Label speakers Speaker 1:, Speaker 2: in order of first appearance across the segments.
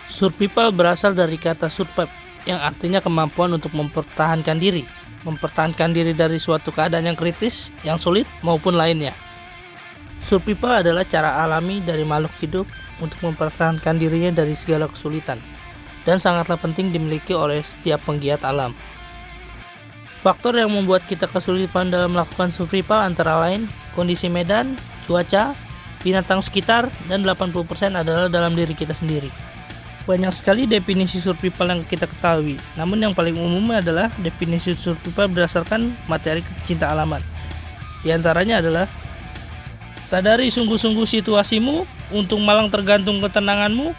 Speaker 1: Survival berasal dari kata survive, yang artinya kemampuan untuk mempertahankan diri. Mempertahankan diri dari suatu keadaan yang kritis, yang sulit, maupun lainnya. Survival adalah cara alami dari makhluk hidup untuk mempertahankan dirinya dari segala kesulitan, dan sangatlah penting dimiliki oleh setiap penggiat alam. Faktor yang membuat kita kesulitan dalam melakukan survival antara lain kondisi medan, cuaca, binatang sekitar, dan 80% adalah dalam diri kita sendiri. Banyak sekali definisi survival yang kita ketahui, namun yang paling umum adalah definisi survival berdasarkan materi kecinta alaman. Di antaranya adalah sadari sungguh-sungguh situasimu, untung malang tergantung ketenanganmu,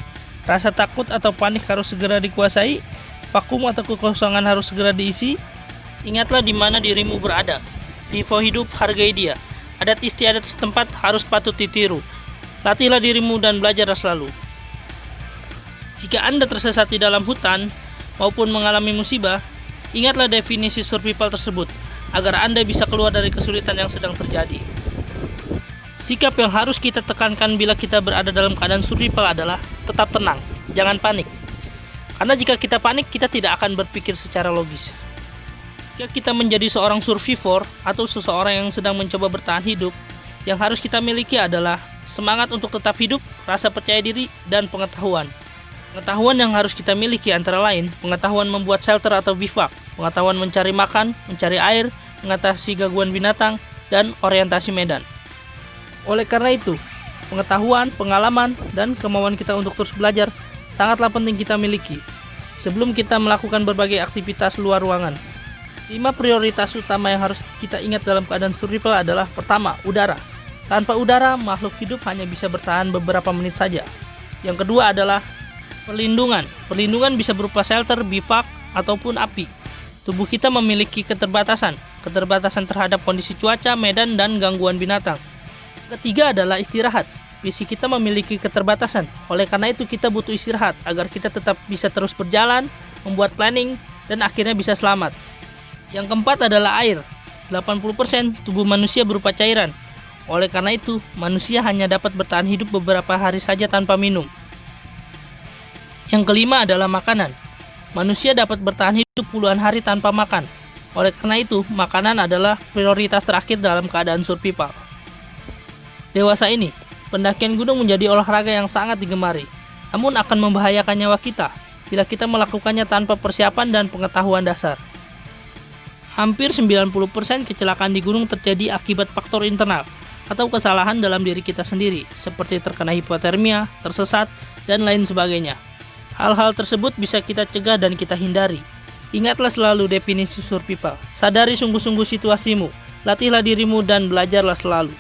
Speaker 1: rasa takut atau panik harus segera dikuasai, vakum atau kekosongan harus segera diisi, ingatlah di mana dirimu berada, niveau hidup hargai dia, adat istiadat setempat harus patut ditiru, latihlah dirimu dan belajarlah selalu. Jika Anda tersesat di dalam hutan maupun mengalami musibah, ingatlah definisi survival tersebut agar Anda bisa keluar dari kesulitan yang sedang terjadi. Sikap yang harus kita tekankan bila kita berada dalam keadaan survival adalah tetap tenang, jangan panik. Karena jika kita panik, kita tidak akan berpikir secara logis. Jika kita menjadi seorang survivor atau seseorang yang sedang mencoba bertahan hidup, yang harus kita miliki adalah semangat untuk tetap hidup, rasa percaya diri, dan pengetahuan. Pengetahuan yang harus kita miliki antara lain pengetahuan membuat shelter atau bivak, pengetahuan mencari makan, mencari air, mengatasi gangguan binatang, dan orientasi medan. Oleh karena itu, pengetahuan, pengalaman, dan kemauan kita untuk terus belajar sangatlah penting kita miliki sebelum kita melakukan berbagai aktivitas luar ruangan. 5 prioritas utama yang harus kita ingat dalam keadaan survival adalah pertama, udara. Tanpa udara, makhluk hidup hanya bisa bertahan beberapa menit saja. Yang kedua adalah perlindungan. Perlindungan bisa berupa shelter, bivak, ataupun api. Tubuh kita memiliki keterbatasan terhadap kondisi cuaca, medan, dan gangguan binatang. Ketiga adalah istirahat. Fisik kita memiliki keterbatasan. Oleh karena itu kita butuh istirahat agar kita tetap bisa terus berjalan, membuat planning, dan akhirnya bisa selamat. Yang keempat adalah air. 80% tubuh manusia berupa cairan. Oleh karena itu, manusia hanya dapat bertahan hidup beberapa hari saja tanpa minum. Yang kelima adalah makanan. Manusia dapat bertahan hidup puluhan hari tanpa makan. Oleh karena itu, makanan adalah prioritas terakhir dalam keadaan survival. Dewasa ini, pendakian gunung menjadi olahraga yang sangat digemari, namun akan membahayakan nyawa kita bila kita melakukannya tanpa persiapan dan pengetahuan dasar. Hampir 90% kecelakaan di gunung terjadi akibat faktor internal atau kesalahan dalam diri kita sendiri, seperti terkena hipotermia, tersesat, dan lain sebagainya. Hal-hal tersebut bisa kita cegah dan kita hindari. Ingatlah selalu definisi survival. Sadari sungguh-sungguh situasimu, latihlah dirimu dan belajarlah selalu.